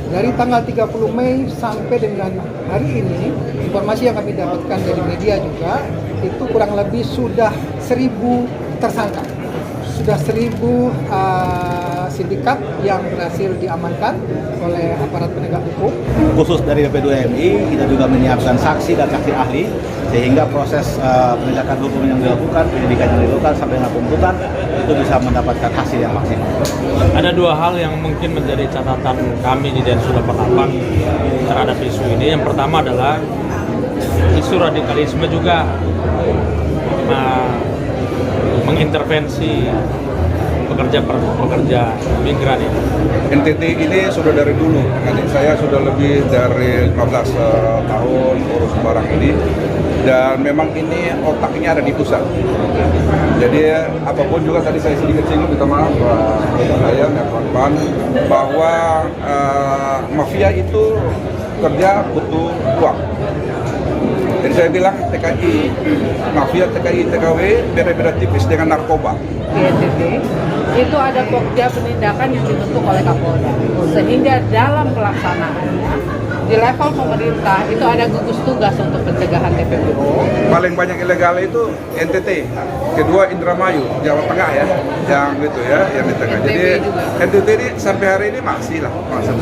Dari tanggal 30 Mei sampai dengan hari ini, informasi yang kami dapatkan dari media juga, itu kurang lebih sudah 1.000 tersangka. Sudah 1.000 sindikat yang berhasil diamankan oleh aparat penegak hukum. Khusus dari BP2MI, kita juga menyiapkan saksi dan saksi ahli, sehingga proses penegakan hukum yang dilakukan, penyidikan yang dilakukan sampai dengan penuntutan, itu bisa mendapatkan hasil yang maksimal. Ada dua hal yang mungkin menjadi catatan kami di Densus 88 terhadap isu ini. Yang pertama adalah isu radikalisme juga mengintervensi pekerja migran ini. NTT ini sudah dari dulu, adik saya sudah lebih dari 15 tahun urus barang ini, dan memang ini otaknya ada di pusat. Jadi apapun juga tadi saya sedikit singgung, minta maaf saya dan kawan-kawan, bahwa mafia itu kerja butuh uang. Jadi saya bilang TKI, mafia TKI, TKW beda-beda tipis dengan narkoba. Di NTT itu ada pokja penindakan yang dibentuk oleh Kapolda, sehingga dalam pelaksanaannya di level pemerintah itu ada gugus tugas untuk pencegahan TPPO. Paling banyak ilegal itu NTT, kedua Indramayu, Jawa Tengah ya, yang gitu ya, yang di tengah. Jadi NTT ini sampai hari ini masih lah, masih.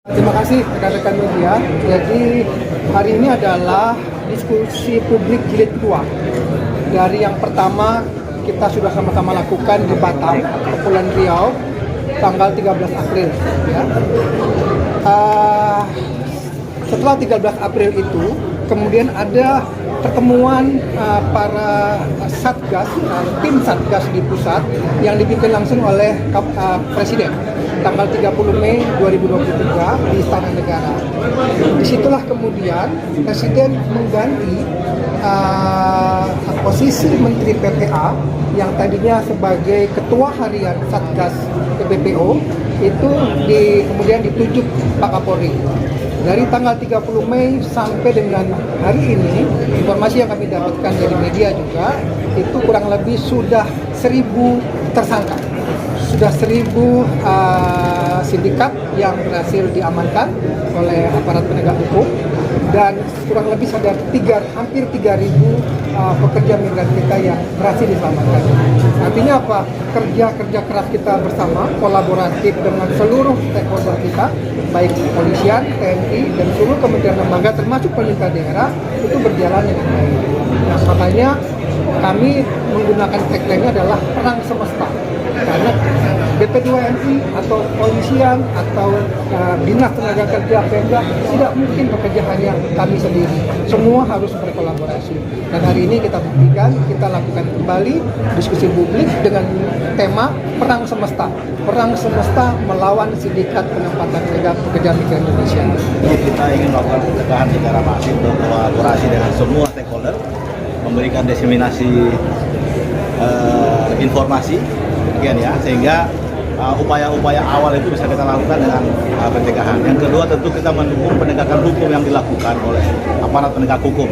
Terima kasih rekan-rekan media. Jadi hari ini adalah diskusi publik jilid 2. Dari yang pertama kita sudah sama-sama lakukan di Batam, Kepulauan Riau, tanggal 13 April. Ya. Setelah 13 April itu, kemudian ada pertemuan para satgas, tim satgas di pusat yang dipimpin langsung oleh Presiden tanggal 30 Mei 2023 di Istana Negara. Disitulah kemudian Presiden mengganti posisi Menteri PPA yang tadinya sebagai Ketua Harian Satgas PPPO itu kemudian ditunjuk Pak Kapolri. Dari tanggal 30 Mei sampai dengan hari ini, informasi yang kami dapatkan dari media juga, itu kurang lebih sudah 1.000 tersangka. Sudah 1.000 sindikat yang berhasil diamankan oleh aparat penegak hukum, dan kurang lebih ada hampir 3.000 pekerja migran kita yang berhasil diselamatkan. Artinya apa? Kerja keras kita bersama, kolaboratif dengan seluruh stakeholder kita, baik kepolisian, TNI, dan seluruh kementerian lembaga termasuk pemerintah daerah, itu berjalan dengan baik. Nah, makanya kami menggunakan tagline-nya adalah perang semesta. Karena BP2MI atau polisian atau dinas tenaga kerja Pemda tidak mungkin bekerja hanya kami sendiri. Semua harus berkolaborasi. Dan hari ini kita buktikan, kita lakukan kembali diskusi publik dengan tema perang semesta. Perang semesta melawan sindikat penempatan pekerja migran Indonesia. Kita ingin melakukan pencegahan secara masif berkolaborasi dengan semua stakeholder, memberikan diseminasi informasi, ya, sehingga upaya-upaya awal itu bisa kita lakukan dengan pencegahan. Yang kedua, tentu kita mendukung penegakan hukum yang dilakukan oleh aparat penegak hukum.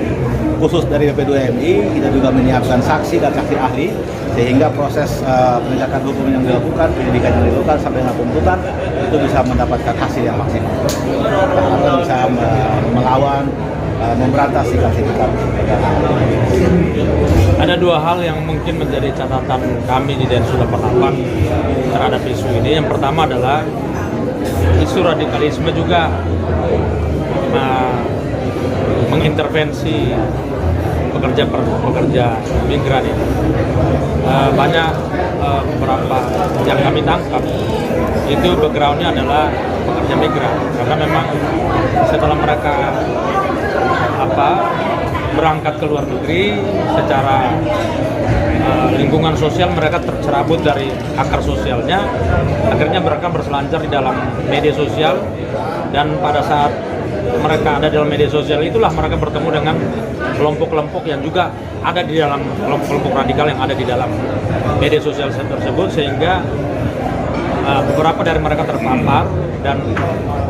Khusus dari BP2MI, kita juga menyiapkan saksi dan saksi ahli, sehingga proses penegakan hukum yang dilakukan, penyidikan yang dilakukan sampai dengan penuntutan, itu bisa mendapatkan hasil yang maksimal. Kita bisa melawan, memberantas sindikat. Ada dua hal yang mungkin menjadi catatan kami di Densus 88 terhadap isu ini. Yang pertama adalah isu radikalisme juga mengintervensi pekerja migran ini. Banyak beberapa yang kami tangkap itu backgroundnya adalah pekerja migran, karena memang setelah mereka berangkat ke luar negeri, secara lingkungan sosial mereka tercerabut dari akar sosialnya, akhirnya mereka berselancar di dalam media sosial, dan pada saat mereka ada di dalam media sosial itulah mereka bertemu dengan kelompok-kelompok yang juga ada di dalam kelompok radikal yang ada di dalam media sosial tersebut, sehingga beberapa dari mereka terpapar, dan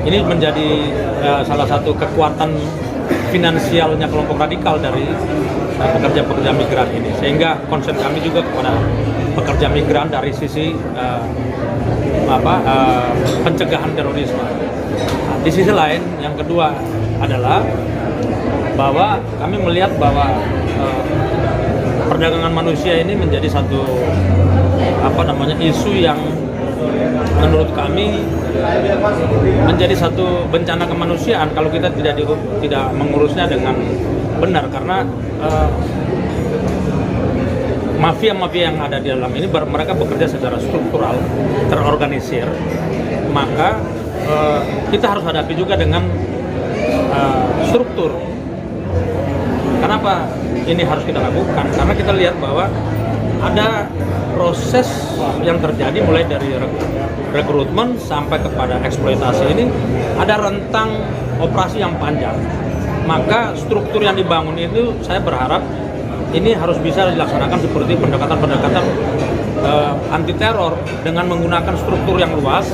ini menjadi salah satu kekuatan finansialnya kelompok radikal dari pekerja-pekerja migran ini, sehingga concern kami juga kepada pekerja migran dari sisi pencegahan terorisme. Di sisi lain, yang kedua adalah bahwa kami melihat bahwa perdagangan manusia ini menjadi satu isu yang menurut kami menjadi satu bencana kemanusiaan kalau kita tidak mengurusnya dengan benar, karena mafia-mafia yang ada di dalam ini mereka bekerja secara struktural, terorganisir, maka kita harus hadapi juga dengan struktur. Kenapa ini harus kita lakukan? Karena kita lihat bahwa ada proses yang terjadi mulai dari rekrutmen sampai kepada eksploitasi ini, ada rentang operasi yang panjang. Maka struktur yang dibangun itu saya berharap ini harus bisa dilaksanakan seperti pendekatan-pendekatan anti teror dengan menggunakan struktur yang luas.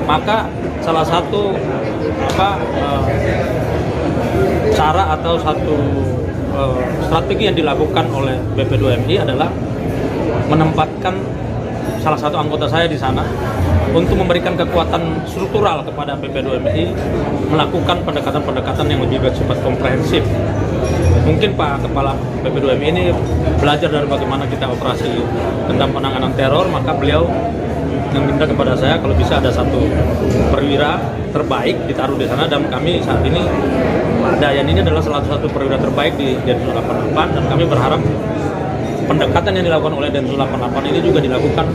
Maka salah satu cara atau satu strategi yang dilakukan oleh BP2MI adalah menempatkan salah satu anggota saya di sana untuk memberikan kekuatan struktural kepada BP2MI melakukan pendekatan-pendekatan yang lebih bersifat komprehensif. Mungkin Pak Kepala BP2MI ini belajar dari bagaimana kita operasi tentang penanganan teror, maka beliau meminta kepada saya kalau bisa ada satu perwira terbaik ditaruh di sana, dan kami saat ini Pak Dayan ini adalah salah satu perwira terbaik di Densus 88, dan kami berharap pendekatan yang dilakukan oleh Densus 88 ini juga dilakukan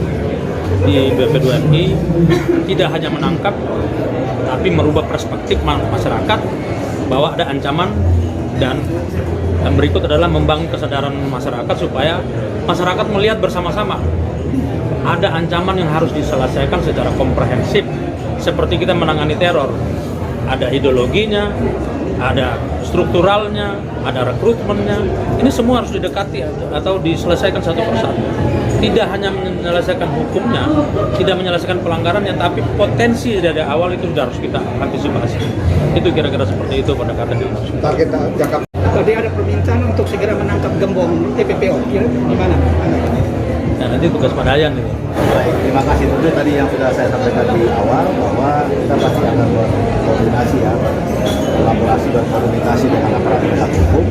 di BP2MI, tidak hanya menangkap tapi merubah perspektif masyarakat bahwa ada ancaman, dan berikut adalah membangun kesadaran masyarakat supaya masyarakat melihat bersama-sama ada ancaman yang harus diselesaikan secara komprehensif. Seperti kita menangani teror, ada ideologinya, ada strukturalnya, ada rekrutmennya. Ini semua harus didekati atau diselesaikan satu persatu. Tidak hanya menyelesaikan hukumnya, tidak menyelesaikan pelanggarannya, tapi potensi dari awal itu sudah harus kita antisipasi. Itu kira-kira seperti itu pendekatan ini. Target jangka. Tadi ada permintaan untuk segera menangkap gembong TPPO. Gimana? Nah, nanti tugas Pak Dayan ini. Baik, terima kasih. Tentu tadi yang sudah saya sampaikan di awal bahwa kita pasti akan berkoordinasi ya, kolaborasi dan komunikasi dengan aparat penegak hukum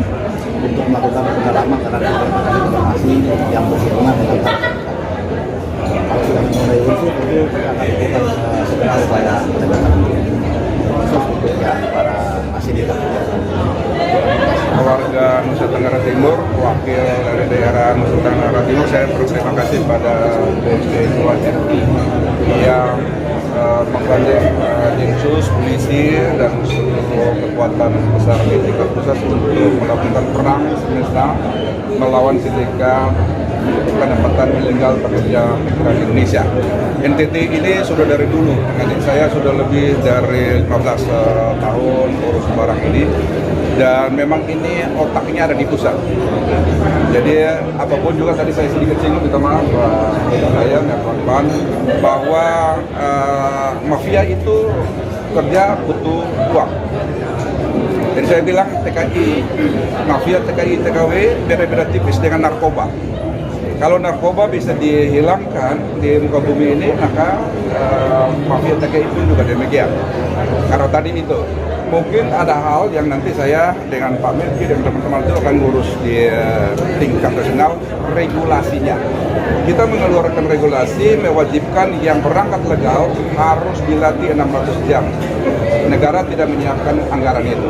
untuk melakukan pendalaman terhadap informasi yang berhubungan dengan kalau sudah memulai itu tentu kita akan lakukan segera upaya penegakan hukum khusus untuk yang para sindikat. Warga Nusa Tenggara Timur, wakil dari daerah Nusa Tenggara Timur, saya berterima kasih pada BP2MI yang menggandeng Densus, polisi, dan seluruh kekuatan besar di tingkat pusat untuk melakukan perang semesta melawan sindikat pendapatan ilegal pekerja migran Indonesia. NTT ini sudah dari dulu, dengan saya sudah lebih dari 15 tahun urus barang ini, dan memang ini otaknya ada di pusat. Jadi apapun juga tadi saya sedikit singgung, minta maaf saya dan kawan-kawan, bahwa mafia itu kerja butuh uang. Jadi saya bilang TKI, mafia TKI, TKW beda-beda tipis dengan narkoba. Kalau narkoba bisa dihilangkan di muka bumi ini, maka mafia TKI pun juga demikian. Karena tadi itu, mungkin ada hal yang nanti saya dengan Pak Melki dan teman-teman itu akan ngurus di tingkat nasional, regulasinya. Kita mengeluarkan regulasi mewajibkan yang berangkat legal harus dilatih 600 jam. Negara tidak menyiapkan anggaran itu.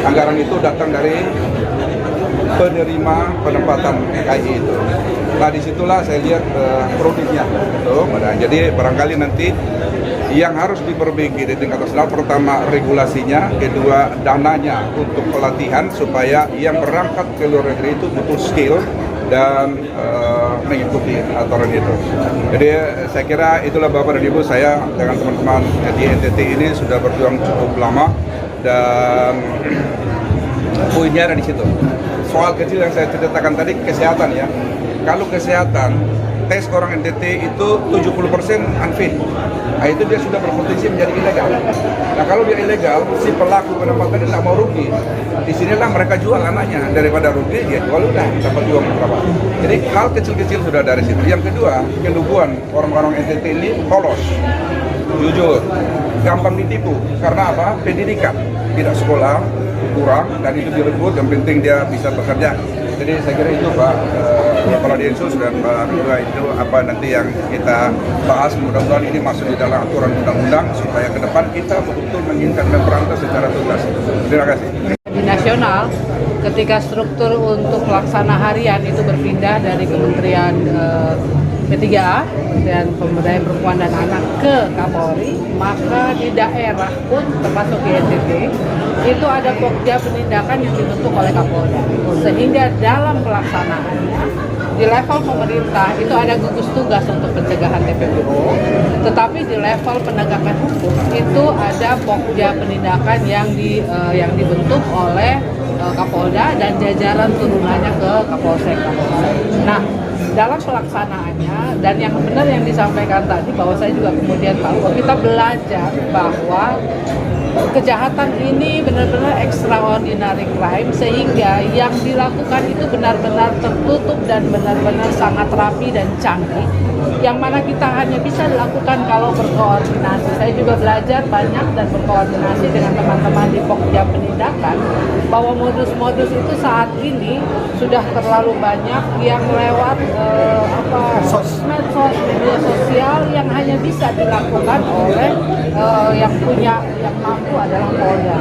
Anggaran itu datang dari penerima penempatan TKI itu. Nah, disitulah saya lihat produknya. Jadi barangkali nanti yang harus diperbaiki di tingkat nasional, pertama regulasinya, kedua dananya untuk pelatihan supaya yang berangkat ke luar negeri itu butuh skill dan mengikuti aturan itu. Jadi saya kira itulah Bapak dan Ibu, saya dengan teman-teman di NTT ini sudah berjuang cukup lama, dan poinnya ada di situ. Soal kecil yang saya ceritakan tadi, kesehatan ya. Kalau kesehatan tes orang NTT itu 70% unfit. Nah, itu dia sudah berpotensi menjadi ilegal. Nah, kalau dia ilegal, si pelaku pendapatan dia nggak mau rugi. Di sinilah mereka jual anaknya, daripada rugi dia jual udah dapat uang berapa. Jadi hal kecil-kecil sudah dari situ. Yang kedua, keluguan orang-orang NTT ini polos, jujur, gampang ditipu. Karena apa? Pendidikan, tidak sekolah, kurang, dan itu direbut. Yang penting dia bisa bekerja. Jadi saya kira itu Pak Kepala Densus dan Pak Ketua itu apa nanti yang kita bahas, mudah-mudahan ini masuk di dalam aturan undang-undang supaya ke depan kita betul-betul menginginkan memberantas secara tuntas. Terima kasih. Di nasional, ketika struktur untuk pelaksana harian itu berpindah dari Kementerian P3A, Kementerian Pemberdayaan Perempuan dan Anak ke Kapolri, maka di daerah pun termasuk di NTT itu ada pokja penindakan yang dibentuk oleh Kapolda, sehingga dalam pelaksanaannya di level pemerintah itu ada gugus tugas untuk pencegahan TPPO, tetapi di level penegakan hukum itu ada pokja penindakan yang dibentuk oleh Kapolda dan jajaran turunannya ke Kapolsek. Nah, dalam pelaksanaannya dan yang benar yang disampaikan tadi bahwa saya juga kemudian tahu bahwa kita belajar bahwa kejahatan ini benar-benar extraordinary crime, sehingga yang dilakukan itu benar-benar tertutup dan benar-benar sangat rapi dan canggih, yang mana kita hanya bisa dilakukan kalau berkoordinasi. Saya juga belajar banyak dan berkoordinasi dengan teman-teman di Pokja Penindakan bahwa modus-modus itu saat ini sudah terlalu banyak yang lewat medsos, media sosial yang hanya bisa dilakukan oleh yang mampu adalah Polda.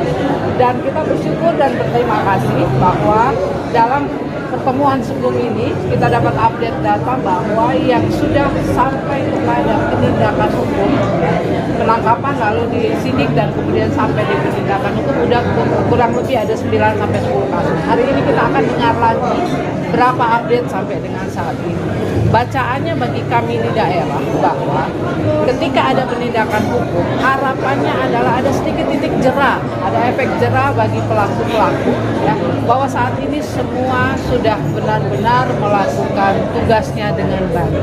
Dan kita bersyukur dan berterima kasih bahwa dalam pertemuan sebelum ini kita dapat update data bahwa yang sudah sampai kepada penindakan hukum, penangkapan lalu disidik dan kemudian sampai di penindakan hukum udah kurang lebih ada 9 sampai 10 kasus. Hari ini kita akan dengar lagi berapa update sampai dengan saat ini. Bacaannya bagi kami di daerah bahwa ketika ada penindakan hukum, harapannya adalah ada sedikit titik jerah, ada efek jerah bagi pelaku-pelaku, ya, bahwa saat ini semua sudah benar-benar melakukan tugasnya dengan baik.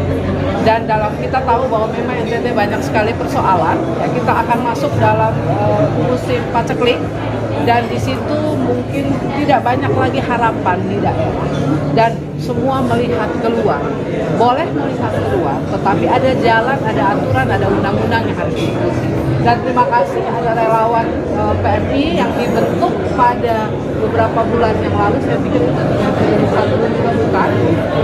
Dan dalam kita tahu bahwa memang NTT banyak sekali persoalan, ya, kita akan masuk dalam musim paceklik. Dan di situ mungkin tidak banyak lagi harapan di daerah dan semua melihat keluar, boleh melihat keluar, tetapi ada jalan, ada aturan, ada undang-undang yang harus diikuti. Dan terima kasih ada relawan PMI yang dibentuk pada beberapa bulan yang lalu, saya pikir itu bukan,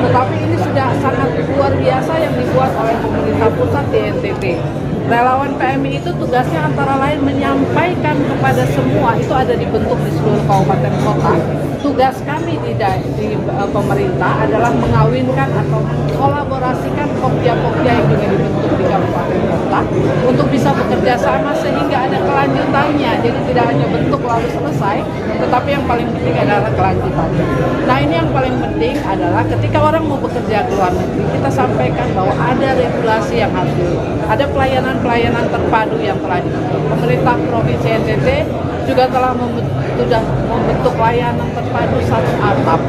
tetapi ini sudah sangat luar biasa yang dibuat oleh pemerintah pusat di NTT. Relawan PMI itu tugasnya antara lain menyampaikan kepada semua, itu ada dibentuk di seluruh kabupaten kota. Tugas kami di pemerintah adalah mengawinkan atau mengkolaborasikan pokja-pokja yang juga dibentuk di kabupaten kota untuk bisa bekerja sama sehingga ada kelanjutannya. Jadi tidak hanya bentuk lalu selesai, tetapi yang paling penting adalah kelanjutannya. Nah, ini yang paling penting adalah ketika orang mau bekerja ke luar negeri, kita sampaikan bahwa ada regulasi yang harus ada pelayanan terpadu yang telah dibentuk. Pemerintah Provinsi NTT juga telah membentuk layanan terpadu satu atap.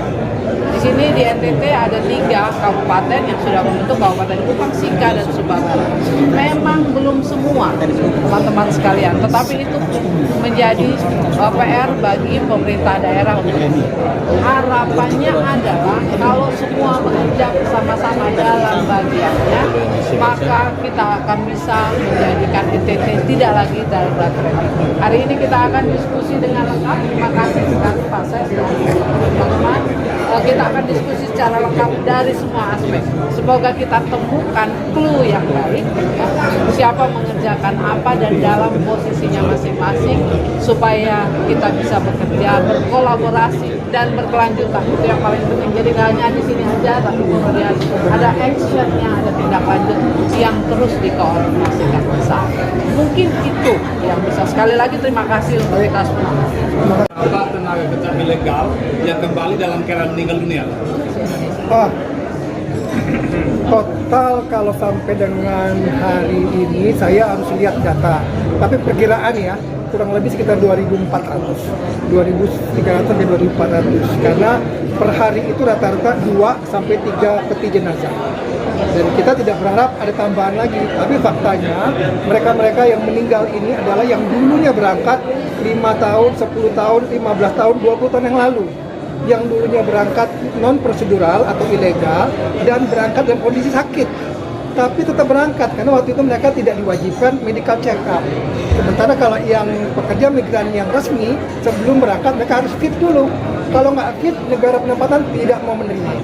Di sini di NTT ada 3 kabupaten yang sudah membentuk, Kabupaten Kupang, Sika, dan Sumba Barat. Memang belum semua teman-teman sekalian, tetapi itu menjadi PR bagi pemerintah daerah. Harapannya adalah kalau semua bekerja bersama-sama dalam bagiannya, maka kita akan bisa menjadikan NTT tidak lagi darurat kritis. Hari ini kita akan diskusi dengan lengkap. Terima kasih sekali Pak Ses dan teman-teman. Kita akan diskusi secara lengkap dari semua aspek. Semoga kita temukan clue yang baik, siapa mengerjakan apa dan dalam posisinya masing-masing, supaya kita bisa bekerja, berkolaborasi dan berkelanjutan. Itu yang paling penting. Jadi nggak hanya di sini aja, tapi kemudian ada actionnya, ada tindak lanjut yang terus dikoordinasikan bersama. Mungkin itu yang bisa. Sekali lagi terima kasih untuk kita semua. Berapa tenaga kerja ilegal yang kembali dalam keadaan meninggal dunia? Total kalau sampai dengan hari ini saya harus lihat data, tapi perkiraan ya kurang lebih sekitar 2.400, 2.300 sampai 2.400 karena per hari itu rata-rata 2 sampai 3 peti jenazah. Dan kita tidak berharap ada tambahan lagi, tapi faktanya mereka-mereka yang meninggal ini adalah yang dulunya berangkat 5 tahun, 10 tahun, 15 tahun, 20 tahun yang lalu, yang dulunya berangkat non prosedural atau ilegal dan berangkat dalam kondisi sakit, tapi tetap berangkat karena waktu itu mereka tidak diwajibkan medical check up. Sementara kalau yang pekerja migran yang resmi sebelum berangkat mereka harus fit dulu. Kalau nggak fit, negara penempatan tidak mau menerima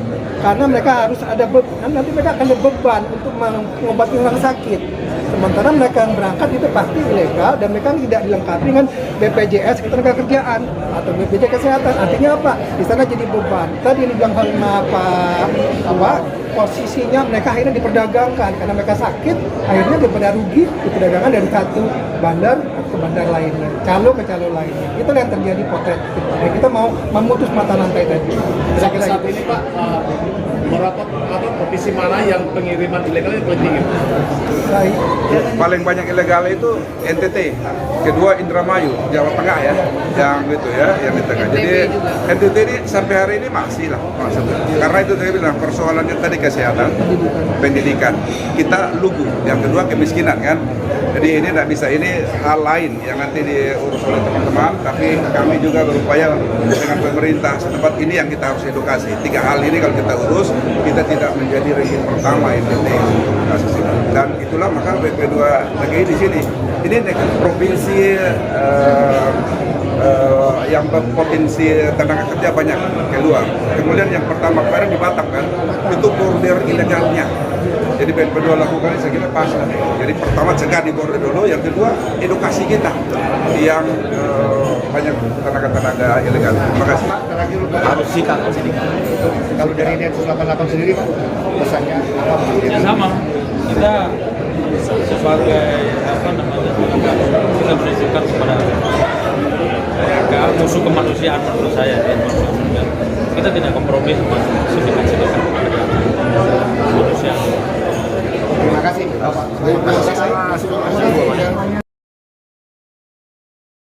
karena mereka harus ada beban, nanti mereka akan ada beban untuk mengobati orang sakit. Sementara mereka yang berangkat itu pasti ilegal dan mereka tidak dilengkapi dengan BPJS Ketenagakerjaan atau BPJS Kesehatan. Artinya apa? Di sana jadi beban. Tadi yang dibilang sama Pak, posisinya mereka akhirnya diperdagangkan karena mereka sakit, akhirnya daripada rugi diperdagangkan dari satu bandar ke bandar lainnya, calo ke calo lainnya. Itu yang terjadi potret. Dan kita mau memutus mata rantai tadi. Saat ini Pak, berapa provinsi mana yang pengiriman ilegal yang paling tinggi? Baik. Paling banyak ilegal itu NTT, kedua Indramayu, Jawa Tengah ya, yang gitu ya, yang di tengah. Jadi NTT ini sampai hari ini masih lah, maksudnya. Karena itu saya bilang persoalannya tadi kesehatan, pendidikan, kita lugu. Yang kedua kemiskinan kan. Jadi ini tidak bisa, ini hal lain yang nanti diurus oleh teman-teman, tapi kami juga berupaya dengan pemerintah setempat ini yang kita harus edukasi. 3 hal ini kalau kita urus, kita tidak menjadi rezim pertama NTT kasus ini. Dan itulah maka BP2 DKI di sini. Ini provinsi yang berpotensi tenaga kerja banyak keluar. Kemudian yang pertama kemarin di Batam kan, itu border ilegalnya. Jadi BP2 lakukan saya kira pas. Jadi pertama cegah di border dulu, yang kedua edukasi kita yang banyak tenaga-tenaga ilegal. Terima kasih. Harus sikat sini. Kalau dari Densus 88 sendiri Pak, pesannya apa? Ya sama, kita sebagai kita berisikan kepada mereka musuh kemanusiaan menurut saya di Indonesia. Kita tidak kompromi sama sindikat-sindikat kemanusiaan. Terima kasih Bapak.